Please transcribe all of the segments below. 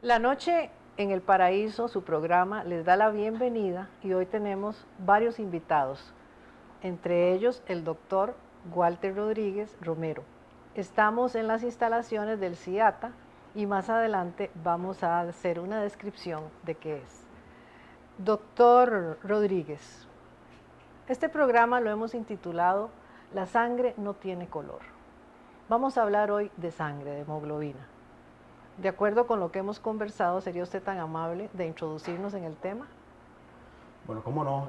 La Noche en el Paraíso, su programa, les da la bienvenida y hoy tenemos varios invitados, entre ellos el doctor Walter Rodríguez Romero. Estamos en las instalaciones del CIATA y más adelante vamos a hacer una descripción de qué es. Doctor Rodríguez, este programa lo hemos intitulado La sangre no tiene color. Vamos a hablar hoy de sangre, de hemoglobina. De acuerdo con lo que hemos conversado, ¿sería usted tan amable de introducirnos en el tema? Bueno, cómo no.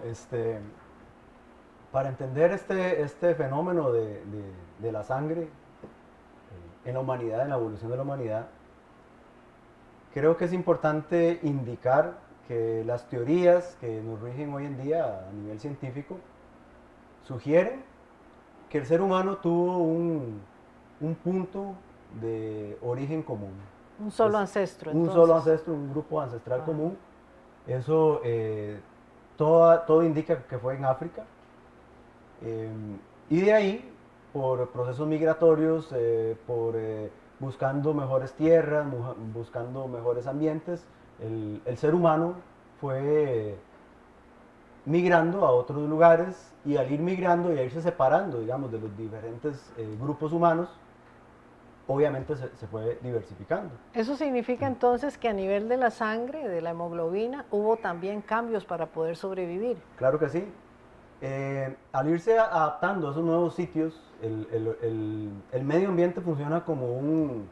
Para entender este fenómeno de la sangre en la humanidad, en la evolución de la humanidad, creo que es importante indicar que las teorías que nos rigen hoy en día a nivel científico sugieren que el ser humano tuvo un punto de origen común. Un solo ancestro, entonces. Un solo ancestro, un grupo ancestral común. Eso todo indica que fue en África. Y de ahí, por procesos migratorios, buscando mejores tierras, buscando mejores ambientes, el ser humano fue migrando a otros lugares, y al ir migrando y a irse separando, digamos, de los diferentes grupos humanos, obviamente se fue diversificando. Eso significa entonces que a nivel de la sangre, de la hemoglobina, hubo también cambios para poder sobrevivir. Claro que sí. Al irse adaptando a esos nuevos sitios, el medio ambiente funciona como un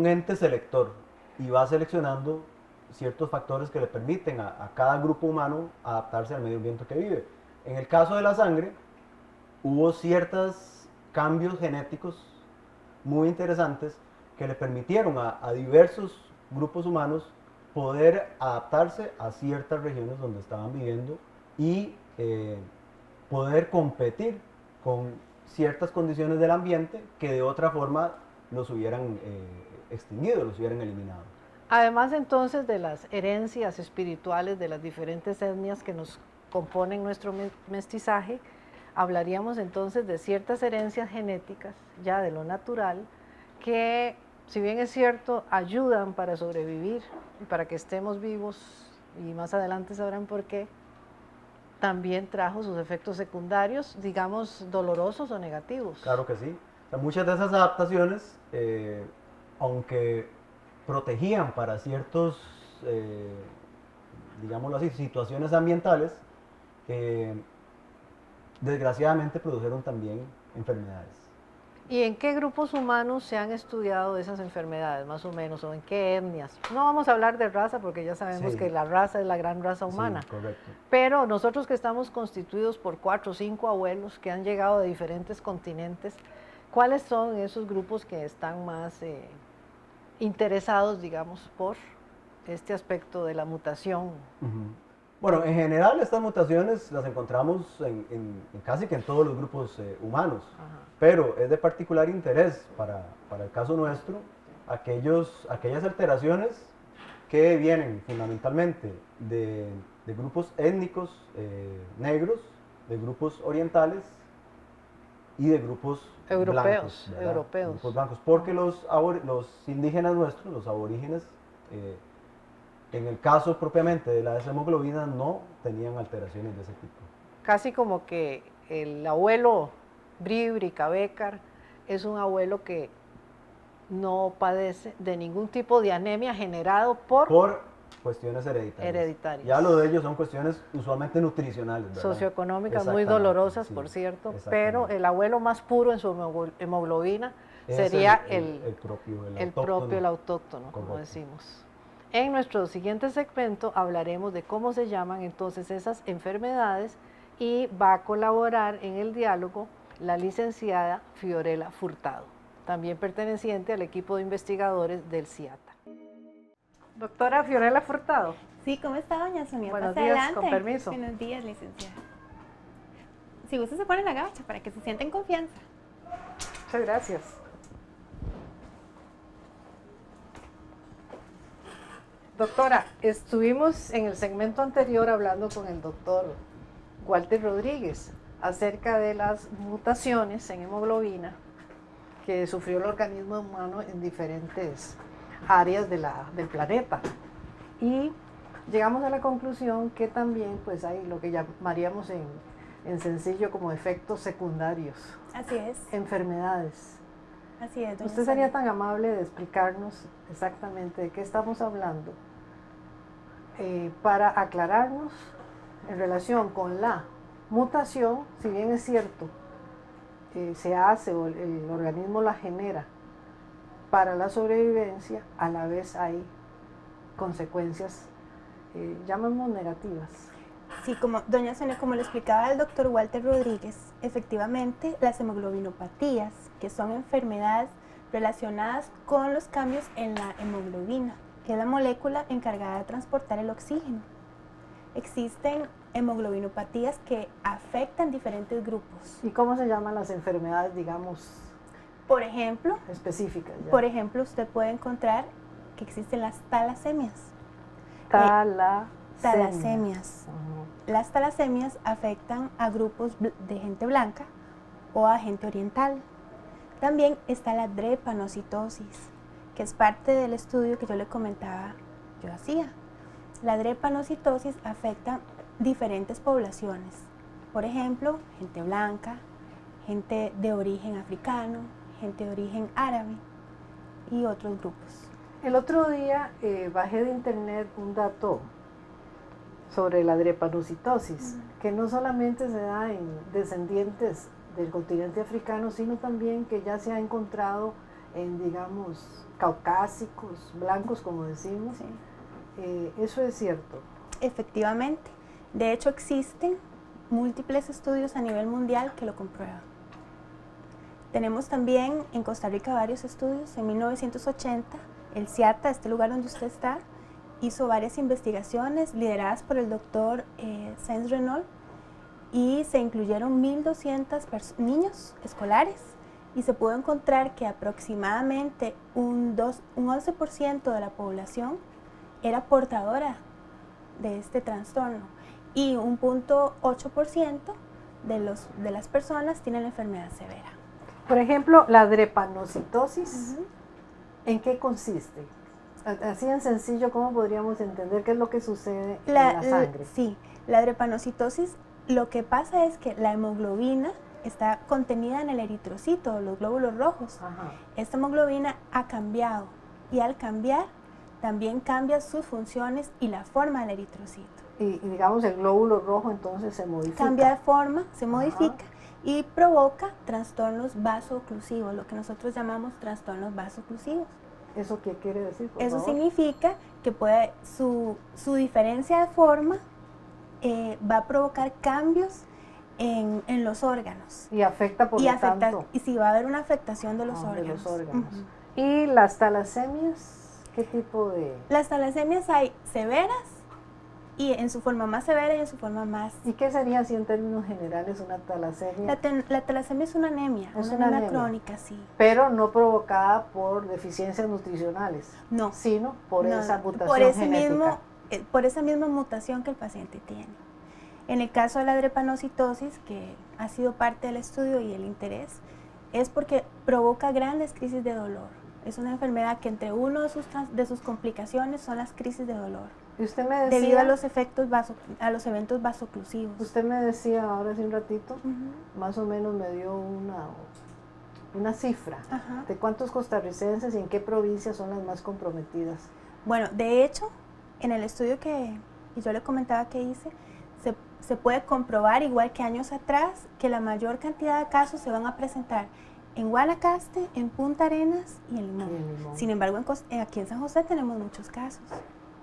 ente selector y va seleccionando ciertos factores que le permiten a cada grupo humano adaptarse al medio ambiente que vive. En el caso de la sangre, hubo ciertos cambios genéticos muy interesantes que le permitieron a diversos grupos humanos poder adaptarse a ciertas regiones donde estaban viviendo y poder competir con ciertas condiciones del ambiente que de otra forma los hubieran extinguido, los hubieran eliminado. Además entonces de las herencias espirituales de las diferentes etnias que nos componen nuestro mestizaje, hablaríamos entonces de ciertas herencias genéticas, ya de lo natural, que si bien es cierto, ayudan para sobrevivir y para que estemos vivos, y más adelante sabrán por qué, también trajo sus efectos secundarios, digamos, dolorosos o negativos. Claro que sí. O sea, muchas de esas adaptaciones, aunque protegían para ciertos, digámoslo así, situaciones ambientales, desgraciadamente produjeron también enfermedades. ¿Y en qué grupos humanos se han estudiado esas enfermedades, más o menos, o en qué etnias? No vamos a hablar de raza, porque ya sabemos que la raza es la gran raza humana. Sí, correcto. Pero nosotros que estamos constituidos por 4 o 5 abuelos que han llegado de diferentes continentes, ¿cuáles son esos grupos que están más interesados, digamos, por este aspecto de la mutación? Bueno, en general estas mutaciones las encontramos en casi que en todos los grupos humanos. Ajá. Pero es de particular interés para el caso nuestro aquellas alteraciones que vienen fundamentalmente de grupos étnicos negros, de grupos orientales y de grupos blancos, grupos blancos, porque los indígenas nuestros, los aborígenes, en el caso propiamente de la hemoglobina, no tenían alteraciones de ese tipo. Casi como que el abuelo Bribri Cabécar es un abuelo que no padece de ningún tipo de anemia generado por cuestiones hereditarias. Ya lo de ellos son cuestiones usualmente nutricionales, ¿verdad? Socioeconómicas muy dolorosas, sí, por cierto, pero el abuelo más puro en su hemoglobina sería el propio, el autóctono, como decimos. En nuestro siguiente segmento hablaremos de cómo se llaman entonces esas enfermedades y va a colaborar en el diálogo la licenciada Fiorella Furtado, también perteneciente al equipo de investigadores del CIATA. Doctora Fiorella Furtado. Sí, ¿cómo está, doña Sonia? Buenos Pase días, adelante. con permiso. Buenos días, licenciada. Si gusta se pone la gacha para que se sienta en confianza. Muchas gracias. Doctora, estuvimos en el segmento anterior hablando con el doctor Walter Rodríguez acerca de las mutaciones en hemoglobina que sufrió el organismo humano en diferentes áreas del planeta. Y llegamos a la conclusión que también pues hay lo que llamaríamos en sencillo como efectos secundarios. Así es. Enfermedades. Así es, doña ¿Usted sería Sonia. tan amable de explicarnos exactamente de qué estamos hablando para aclararnos en relación con la mutación, si bien es cierto, se hace o el organismo la genera para la sobrevivencia, a la vez hay consecuencias, llamamos negativas? Sí, como doña Sonia, como lo explicaba el doctor Walter Rodríguez, efectivamente las hemoglobinopatías, que son enfermedades relacionadas con los cambios en la hemoglobina, que es la molécula encargada de transportar el oxígeno. Existen hemoglobinopatías que afectan diferentes grupos. ¿Y cómo se llaman las enfermedades, digamos, Por ejemplo, específicas? usted puede encontrar que existen las talasemias. Talasemias. Las talasemias afectan a grupos de gente blanca o a gente oriental. También está la drepanocitosis, que es parte del estudio que yo le comentaba, yo hacía. La drepanocitosis afecta diferentes poblaciones. Por ejemplo, gente blanca, gente de origen africano, gente de origen árabe y otros grupos. El otro día bajé de internet un dato sobre la drepanocitosis, que no solamente se da en descendientes del continente africano, sino también que ya se ha encontrado en, digamos, caucásicos, blancos, como decimos. Sí. Eso es cierto. Efectivamente. De hecho, existen múltiples estudios a nivel mundial que lo comprueban. Tenemos también en Costa Rica varios estudios. En 1980, el CIATA, este lugar donde usted está, hizo varias investigaciones lideradas por el doctor Sainz Renault y se incluyeron 1.200 niños escolares y se pudo encontrar que aproximadamente un 11% de la población era portadora de este trastorno y un 0.8% de las personas tienen la enfermedad severa. Por ejemplo, la drepanocitosis, ¿en qué consiste? Así en sencillo, ¿cómo podríamos entender qué es lo que sucede en la sangre? Sí, la drepanocitosis, lo que pasa es que la hemoglobina está contenida en el eritrocito, los glóbulos rojos. Ajá. Esta hemoglobina ha cambiado y al cambiar también cambia sus funciones y la forma del eritrocito. Y digamos el glóbulo rojo entonces se modifica. Cambia de forma, se modifica y provoca trastornos vasoclusivos, lo que nosotros llamamos trastornos vasoclusivos. ¿Eso qué quiere decir, por Eso favor? significa que su diferencia de forma va a provocar cambios en los órganos. Y afecta por lo tanto. Y sí, va a haber una afectación de los órganos. De los órganos. ¿Y las talasemias? ¿Qué tipo de...? Las talasemias hay severas y en su forma más severa y en su forma más... ¿Y qué sería así en términos generales una talasemia? La talasemia es una anemia, una anemia crónica, sí. Pero no provocada por deficiencias nutricionales, no, sino por esa mutación por ese genética. Por esa misma mutación que el paciente tiene. En el caso de la drepanocitosis, que ha sido parte del estudio y el interés, es porque provoca grandes crisis de dolor. Es una enfermedad que entre uno de sus complicaciones son las crisis de dolor. Y usted me decía, debido a los eventos vasoclusivos. Usted me decía ahora hace un ratito, más o menos me dio una cifra de cuántos costarricenses y en qué provincias son las más comprometidas. Bueno, de hecho, en el estudio que yo le comentaba que hice, se puede comprobar, igual que años atrás, que la mayor cantidad de casos se van a presentar en Guanacaste, en Punta Arenas y en Limón. Sin embargo, aquí en San José tenemos muchos casos.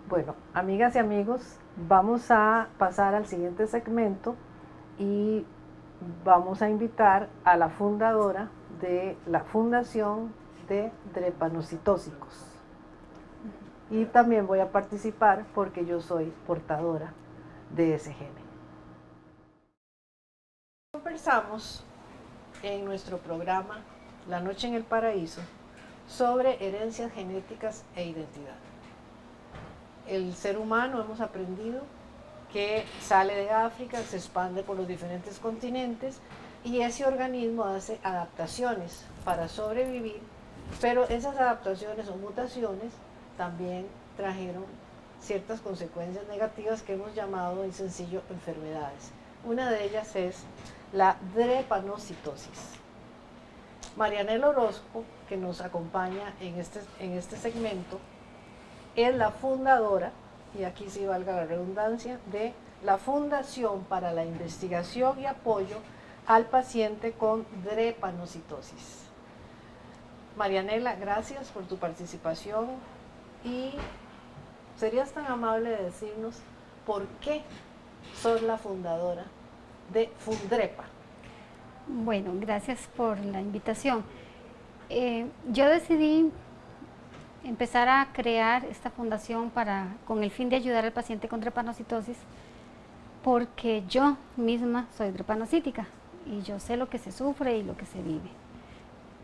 Bueno, amigas y amigos, vamos a pasar al siguiente segmento y vamos a invitar a la fundadora de la Fundación de Drepanocytósicos. Y también voy a participar porque yo soy portadora de ese gen. Conversamos en nuestro programa La Noche en el Paraíso sobre herencias genéticas e identidad. El ser humano hemos aprendido que sale de África, se expande por los diferentes continentes y ese organismo hace adaptaciones para sobrevivir, pero esas adaptaciones o mutaciones también trajeron ciertas consecuencias negativas que hemos llamado en sencillo enfermedades. Una de ellas es la drepanocitosis. Marianela Orozco, que nos acompaña en este segmento, es la fundadora, y aquí sí valga la redundancia, de la Fundación para la Investigación y Apoyo al Paciente con Drepanocitosis. Marianela, gracias por tu participación y serías tan amable de decirnos por qué sos la fundadora de Fundrepa. Bueno, gracias por la invitación. Yo decidí empezar a crear esta fundación con el fin de ayudar al paciente con drepanocitosis porque yo misma soy drepanocítica y yo sé lo que se sufre y lo que se vive.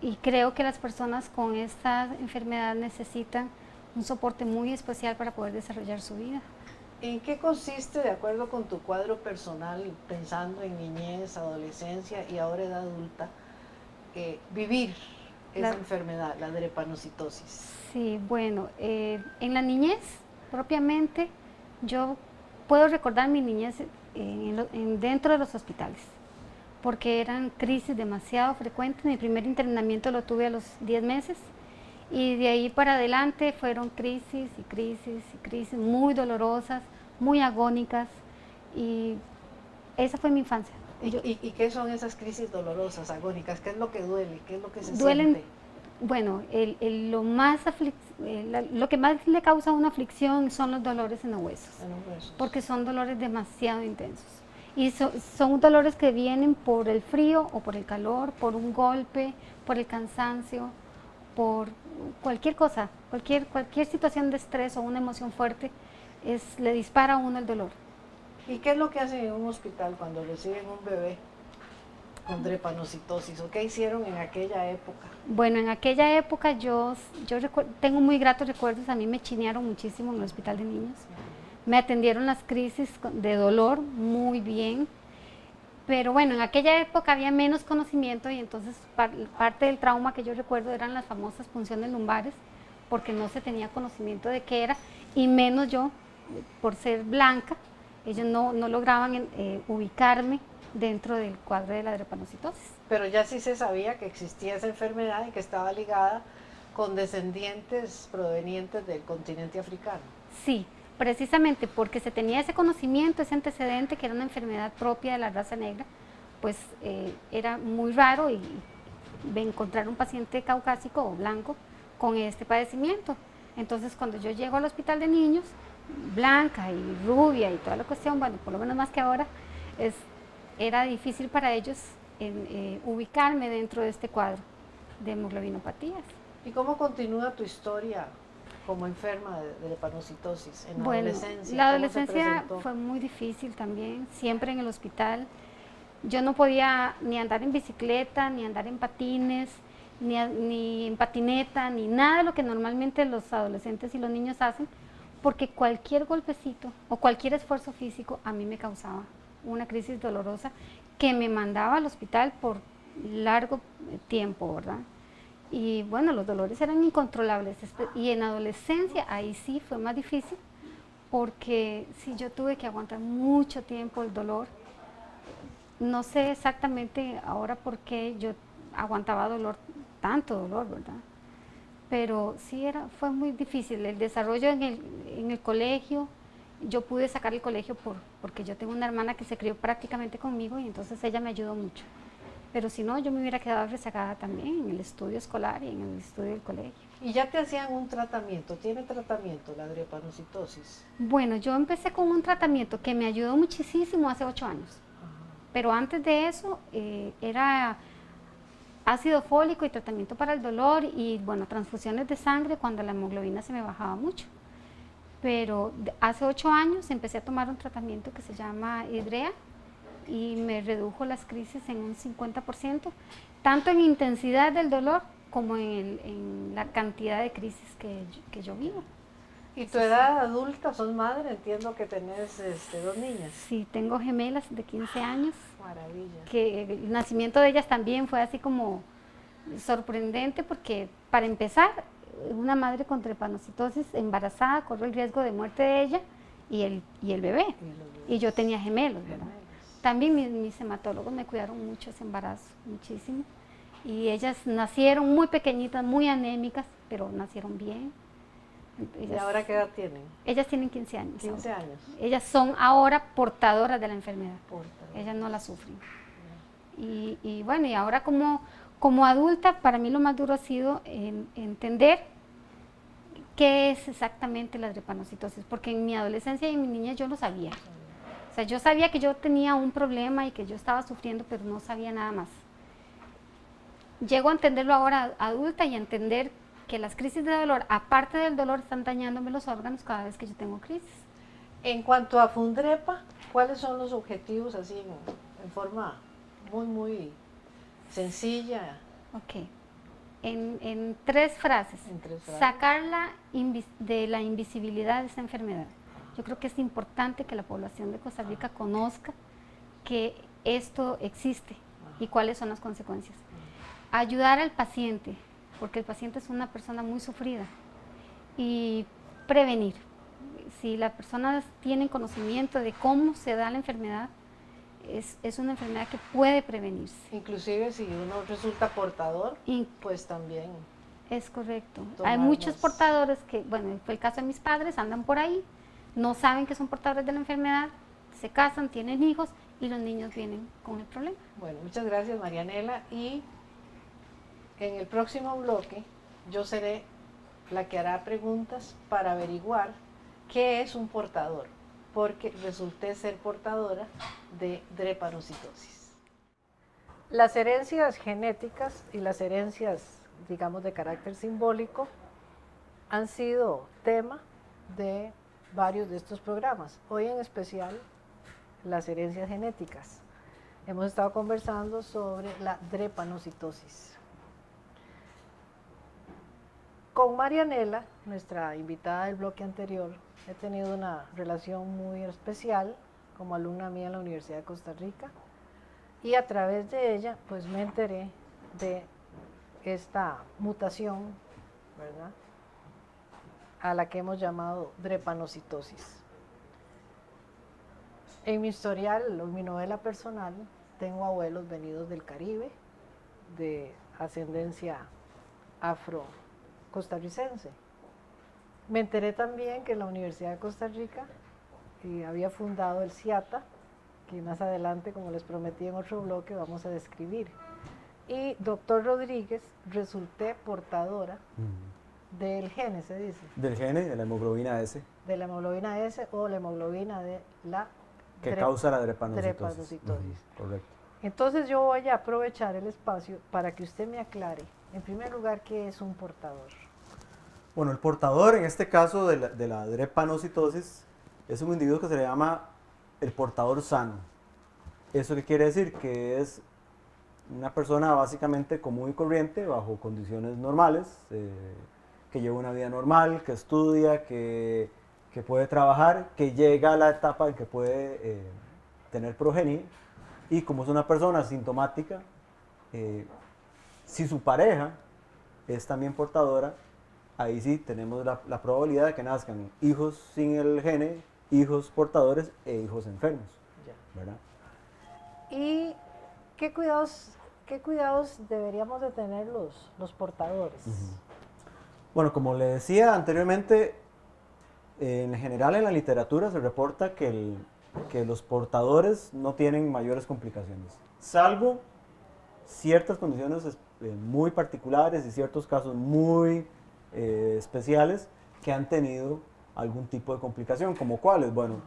Y creo que las personas con esta enfermedad necesitan un soporte muy especial para poder desarrollar su vida. ¿En qué consiste, de acuerdo con tu cuadro personal, pensando en niñez, adolescencia y ahora edad adulta, vivir esa enfermedad, la drepanocitosis? Sí, bueno, en la niñez propiamente yo puedo recordar mi niñez dentro de los hospitales, porque eran crisis demasiado frecuentes. Mi primer internamiento lo tuve a los 10 meses y de ahí para adelante fueron crisis y crisis y crisis muy dolorosas, muy agónicas, y esa fue mi infancia. ¿Y qué son esas crisis dolorosas, agónicas? ¿Qué es lo que duele? ¿Qué es lo que se Duelen, siente? bueno, lo que más le causa una aflicción son los dolores en los huesos, porque son dolores demasiado intensos. Y son dolores que vienen por el frío o por el calor, por un golpe, por el cansancio, por cualquier cosa, cualquier situación de estrés o una emoción fuerte, le dispara a uno el dolor. ¿Y qué es lo que hacen en un hospital cuando reciben un bebé con drepanocitosis? ¿O qué hicieron en aquella época? Bueno, en aquella época yo tengo muy gratos recuerdos. A mí me chinearon muchísimo en el hospital de niños. Me atendieron las crisis de dolor muy bien, pero bueno, en aquella época había menos conocimiento y entonces parte del trauma que yo recuerdo eran las famosas punciones lumbares, porque no se tenía conocimiento de qué era, y menos yo, por ser blanca, ellos no lograban ubicarme dentro del cuadro de la drepanocitosis. Pero ya sí se sabía que existía esa enfermedad y que estaba ligada con descendientes provenientes del continente africano. Sí, precisamente porque se tenía ese conocimiento, ese antecedente, que era una enfermedad propia de la raza negra, pues era muy raro encontrar un paciente caucásico o blanco con este padecimiento. Entonces, cuando yo llego al hospital de niños, blanca y rubia y toda la cuestión, bueno, por lo menos más que ahora, era difícil para ellos ubicarme dentro de este cuadro de hemoglobinopatías. ¿Y cómo continúa tu historia como enferma de drepanocitosis en la adolescencia? La adolescencia fue muy difícil también, siempre en el hospital. Yo no podía ni andar en bicicleta, ni andar en patines, ni en patineta, ni nada de lo que normalmente los adolescentes y los niños hacen, porque cualquier golpecito o cualquier esfuerzo físico a mí me causaba una crisis dolorosa que me mandaba al hospital por largo tiempo, ¿verdad? Y bueno, los dolores eran incontrolables, y en adolescencia ahí sí fue más difícil, porque sí, yo tuve que aguantar mucho tiempo el dolor. No sé exactamente ahora por qué yo aguantaba tanto dolor, ¿verdad? Pero sí fue muy difícil el desarrollo en el colegio. Yo pude sacar el colegio porque yo tengo una hermana que se crió prácticamente conmigo y entonces ella me ayudó mucho. pero si no, yo me hubiera quedado rezagada también en el estudio escolar y en el estudio del colegio. Y ya te hacían un tratamiento, ¿tiene tratamiento la drepanocitosis? Bueno, yo empecé con un tratamiento que me ayudó muchísimo hace 8 años, pero antes de eso era ácido fólico y tratamiento para el dolor y, bueno, transfusiones de sangre cuando la hemoglobina se me bajaba mucho. Pero hace 8 años empecé a tomar un tratamiento que se llama Hidrea y me redujo las crisis en un 50%, tanto en intensidad del dolor como en la cantidad de crisis que yo vivo. ¿Y tu edad adulta? ¿Sos madre? Entiendo que tenés 2 niñas. Sí, tengo gemelas de 15 años. Maravilla. Que el nacimiento de ellas también fue así como sorprendente porque, para empezar, una madre con drepanocitosis embarazada corre el riesgo de muerte de ella y el bebé. Y yo tenía gemelos, ¿verdad? También mis hematólogos me cuidaron mucho ese embarazo, muchísimo. Y ellas nacieron muy pequeñitas, muy anémicas, pero nacieron bien. ¿Y ahora qué edad tienen? Ellas tienen 15 años. 15 ahora. años. Ellas son ahora portadoras de la enfermedad. Ellas no la sufren. Y bueno, y ahora como adulta, para mí lo más duro ha sido entender qué es exactamente la drepanocitosis, porque en mi adolescencia y en mi niñez yo lo sabía. O sea, yo sabía que yo tenía un problema y que yo estaba sufriendo, pero no sabía nada más. Llego a entenderlo ahora adulta y a entender que las crisis de dolor, aparte del dolor, están dañándome los órganos cada vez que yo tengo crisis. En cuanto a Fundrepa, ¿cuáles son los objetivos así en forma muy sencilla? Ok. En 3 frases. En 3 frases. Sacarla de la invisibilidad de esta enfermedad. Yo creo que es importante que la población de Costa Rica conozca que esto existe y cuáles son las consecuencias. Ayudar al paciente, porque el paciente es una persona muy sufrida, y prevenir. Si las personas tienen conocimiento de cómo se da la enfermedad, es una enfermedad que puede prevenirse. Inclusive si uno resulta portador, pues también. Es correcto. Hay muchos portadores que, bueno, fue el caso de mis padres, andan por ahí, no saben que son portadores de la enfermedad, se casan, tienen hijos y los niños vienen con el problema. Bueno, muchas gracias, Marianela, y en el próximo bloque yo seré la que hará preguntas para averiguar qué es un portador, porque resulté ser portadora de drepanocitosis. Las herencias genéticas y las herencias, digamos, de carácter simbólico han sido tema de varios de estos programas. Hoy en especial, las herencias genéticas. Hemos estado conversando sobre la drepanocitosis. Con Marianela, nuestra invitada del bloque anterior, he tenido una relación muy especial como alumna mía en la Universidad de Costa Rica, y a través de ella pues me enteré de esta mutación, ¿verdad?, a la que hemos llamado drepanocitosis. En mi historial o mi novela personal tengo abuelos venidos del Caribe, de ascendencia afro-costarricense. Me enteré también que la Universidad de Costa Rica había fundado el CIATA, que más adelante, como les prometí en otro bloque, vamos a describir. Y doctor Rodríguez, resulté portadora del gene, se dice. Del gene, de la hemoglobina S. De la hemoglobina S o la hemoglobina de la que causa la drepanocitosis. Correcto. Entonces yo voy a aprovechar el espacio para que usted me aclare, en primer lugar, ¿qué es un portador? Bueno, el portador, en este caso de la drepanocitosis, es un individuo que se le llama el portador sano. ¿Eso qué quiere decir? Que es una persona básicamente común y corriente, bajo condiciones normales, que lleva una vida normal, que estudia, que puede trabajar, que llega a la etapa en que puede tener progenie, y como es una persona asintomática, si su pareja es también portadora, ahí sí tenemos la probabilidad de que nazcan hijos sin el gene, hijos portadores e hijos enfermos, ¿verdad? ¿Y qué cuidados deberíamos de tener los portadores? Bueno, como le decía anteriormente, en general en la literatura se reporta que los portadores no tienen mayores complicaciones, salvo ciertas condiciones muy particulares y ciertos casos muy especiales que han tenido algún tipo de complicación, como cuáles, bueno,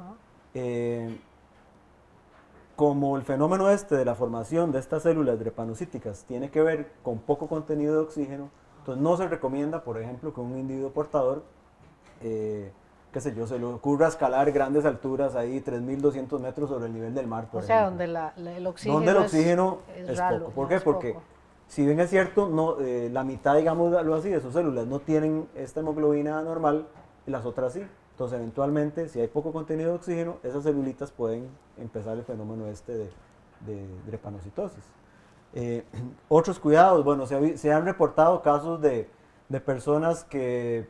como el fenómeno de la formación de estas células drepanocíticas tiene que ver con poco contenido de oxígeno, entonces no se recomienda, por ejemplo, que un individuo portador, qué sé yo, se le ocurra escalar grandes alturas, ahí 3.200 metros sobre el nivel del mar, por ejemplo. Donde el oxígeno, donde el oxígeno es ralo, poco. ¿Por qué? Porque poco. si bien es cierto, no, la mitad, digámoslo así, de sus células no tienen esta hemoglobina normal, y las otras sí. Entonces, eventualmente, si hay poco contenido de oxígeno, esas celulitas pueden empezar el fenómeno de drepanocitosis. Otros cuidados, bueno, se han reportado casos de personas que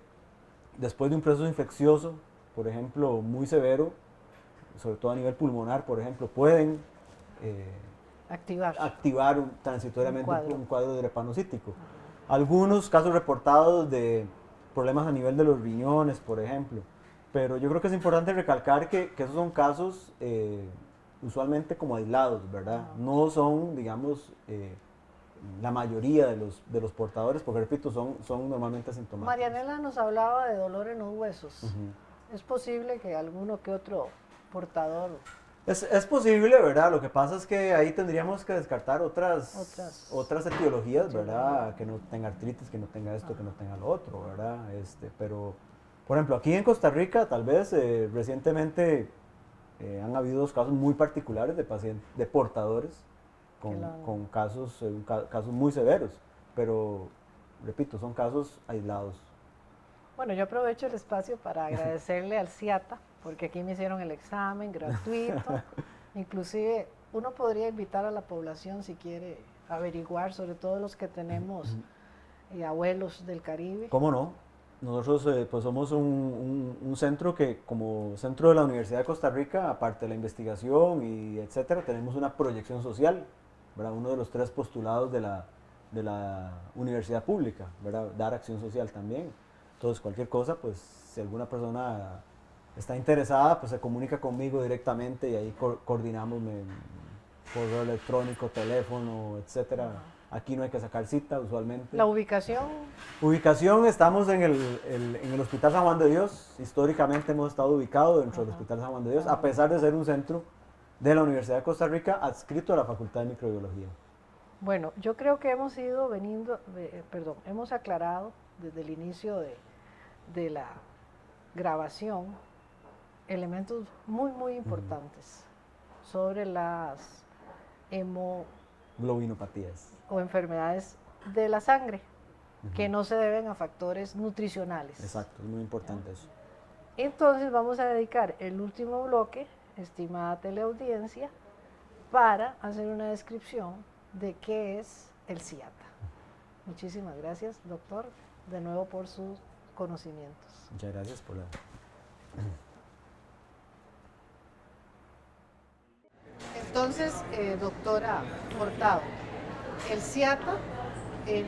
después de un proceso infeccioso, por ejemplo, muy severo, sobre todo a nivel pulmonar, por ejemplo, pueden activar transitoriamente un cuadro drepanocítico. Algunos casos reportados de problemas a nivel de los riñones, por ejemplo. Pero yo creo que es importante recalcar que esos son casos usualmente como aislados, ¿verdad? No son, digamos, la mayoría de los portadores, porque repito, son normalmente asintomáticos. Marianela nos hablaba de dolor en los huesos. ¿Es posible que alguno que otro portador? Es posible, ¿verdad? Lo que pasa es que ahí tendríamos que descartar otras etiologías, ¿verdad? Que no tenga artritis, que no tenga esto, que no tenga lo otro, ¿verdad? Pero, por ejemplo, aquí en Costa Rica, tal vez recientemente han habido dos casos muy particulares de portadores con casos muy severos, pero, repito, son casos aislados. Bueno, yo aprovecho el espacio para agradecerle al CIATA, porque aquí me hicieron el examen gratuito. Inclusive, uno podría invitar a la población si quiere averiguar, sobre todo los que tenemos abuelos del Caribe. ¿Cómo no? Nosotros pues somos un centro que, como centro de la Universidad de Costa Rica, aparte de la investigación y etcétera, tenemos una proyección social, ¿verdad? Uno de los 3 postulados de la universidad pública, ¿verdad? Dar acción social también. Entonces, cualquier cosa, pues, si alguna persona está interesada, pues se comunica conmigo directamente y ahí coordinamos correo electrónico, teléfono, etcétera. Aquí no hay que sacar cita usualmente. ¿La ubicación? Ubicación, estamos en el Hospital San Juan de Dios. Históricamente hemos estado ubicados dentro del Hospital San Juan de Dios, a pesar de ser un centro de la Universidad de Costa Rica adscrito a la Facultad de Microbiología. Bueno, yo creo que hemos hemos aclarado desde el inicio de la grabación elementos muy importantes sobre las globinopatías o enfermedades de la sangre que no se deben a factores nutricionales. Exacto, es muy importante eso. Entonces vamos a dedicar el último bloque, estimada teleaudiencia, para hacer una descripción de qué es el CIATA. Muchísimas gracias, doctor, de nuevo por sus conocimientos. Muchas gracias por la... Entonces, doctora Hurtado, el CIATA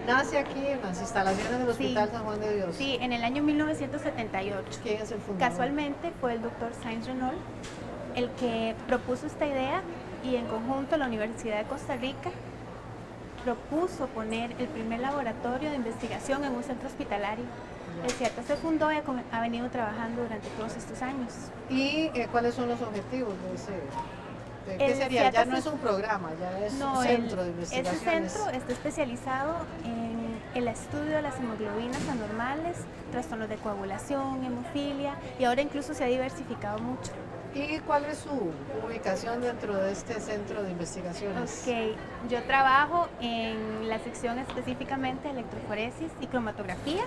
nace aquí en las instalaciones del Hospital San Juan de Dios. Sí, en el año 1978. ¿Quién es el fundador? Casualmente fue el doctor Sainz Renault el que propuso esta idea y en conjunto la Universidad de Costa Rica propuso poner el primer laboratorio de investigación en un centro hospitalario. El CIATA se fundó y ha venido trabajando durante todos estos años. ¿Y cuáles son los objetivos de ese? ¿Qué sería? Ya no es un programa, ya es un centro de investigación. Este centro está especializado en el estudio de las hemoglobinas anormales, trastornos de coagulación, hemofilia, y ahora incluso se ha diversificado mucho. ¿Y cuál es su ubicación dentro de este centro de investigaciones? Ok, yo trabajo en la sección específicamente de electroforesis y cromatografía.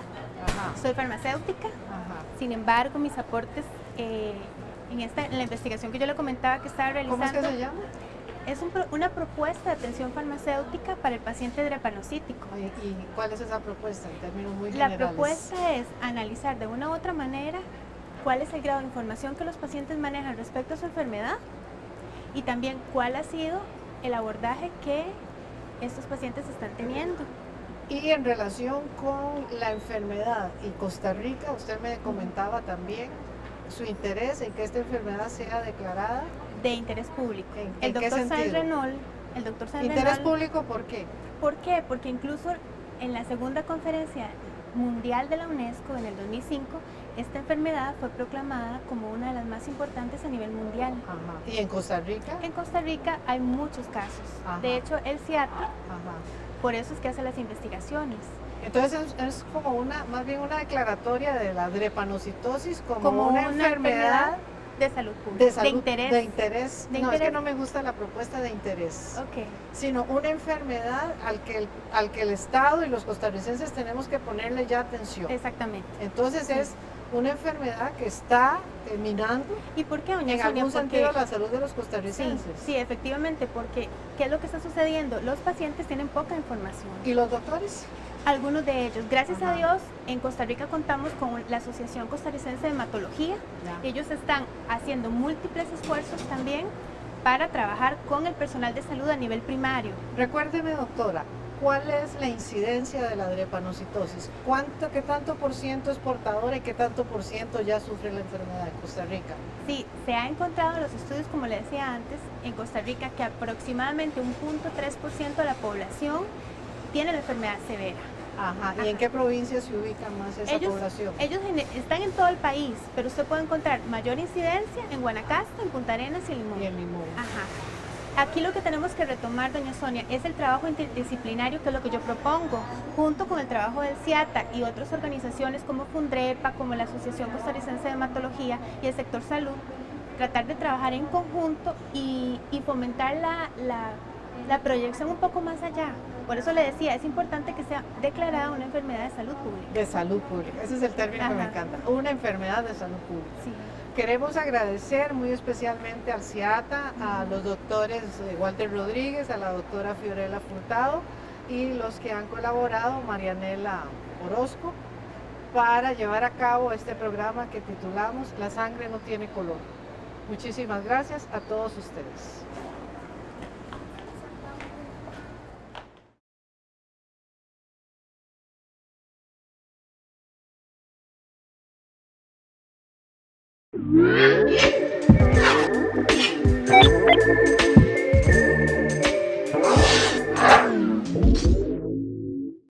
Ajá. Soy farmacéutica. Ajá. Sin embargo, mis aportes en la investigación que yo le comentaba que estaba realizando. ¿Cómo es que se llama? Es una propuesta de atención farmacéutica para el paciente drepanocítico. ¿Y cuál es esa propuesta en términos muy La generales? propuesta es analizar de una u otra manera cuál es el grado de información que los pacientes manejan respecto a su enfermedad y también cuál ha sido el abordaje que estos pacientes están teniendo. Y en relación con la enfermedad y Costa Rica, usted me comentaba también su interés en que esta enfermedad sea declarada de interés público. ¿En el qué doctor Sainz sentido? Renault, El doctor ¿Interés público por qué? ¿Por qué? Porque incluso en la segunda conferencia mundial de la UNESCO en el 2005, esta enfermedad fue proclamada como una de las más importantes a nivel mundial. Ajá. ¿Y en Costa Rica? En Costa Rica hay muchos casos. Ajá. De hecho, el CIATA, Ajá. por eso es que hace las investigaciones. Entonces es como más bien una declaratoria de la drepanocitosis como una enfermedad de salud pública, de interés. De interés. De no, interés. es que no me gusta la propuesta de interés. Ok. Sino una enfermedad al que el Estado y los costarricenses tenemos que ponerle ya atención. Exactamente. Entonces Sí. es una enfermedad que está minando ¿Y por qué, doña en Sonia? algún Porque sentido la salud de los sí, costarricenses. sí, efectivamente, porque ¿qué es lo que está sucediendo? Los pacientes tienen poca información. ¿Y los doctores? Algunos de ellos. Gracias Ajá. a Dios, en Costa Rica contamos con la Asociación Costarricense de Hematología. Ya. Ellos están haciendo múltiples esfuerzos también para trabajar con el personal de salud a nivel primario. Recuérdeme, doctora, ¿cuál es la incidencia de la drepanocitosis? ¿Qué tanto por ciento es portadora y qué tanto por ciento ya sufre la enfermedad en Costa Rica? Sí, se ha encontrado en los estudios, como le decía antes, en Costa Rica que aproximadamente 1.3% de la población tiene la enfermedad severa. Ajá. ¿Y en qué provincia se ubica más esa población? Ellos están en todo el país, pero usted puede encontrar mayor incidencia en Guanacaste, en Punta Arenas y en Limón. Y en Limón. Ajá. Aquí lo que tenemos que retomar, doña Sonia, es el trabajo interdisciplinario, que es lo que yo propongo, junto con el trabajo del CIATA y otras organizaciones como Fundrepa, como la Asociación Costarricense de Hematología y el sector salud, tratar de trabajar en conjunto y fomentar la proyección un poco más allá. Por eso le decía, es importante que sea declarada una enfermedad de salud pública. De salud pública, ese es el término que me Ajá. encanta, una enfermedad de salud pública. Sí. Queremos agradecer muy especialmente al CIATA, a los doctores Walter Rodríguez, a la doctora Fiorella Furtado y los que han colaborado, Marianela Orozco, para llevar a cabo este programa que titulamos La sangre no tiene color. Muchísimas gracias a todos ustedes. Yeah.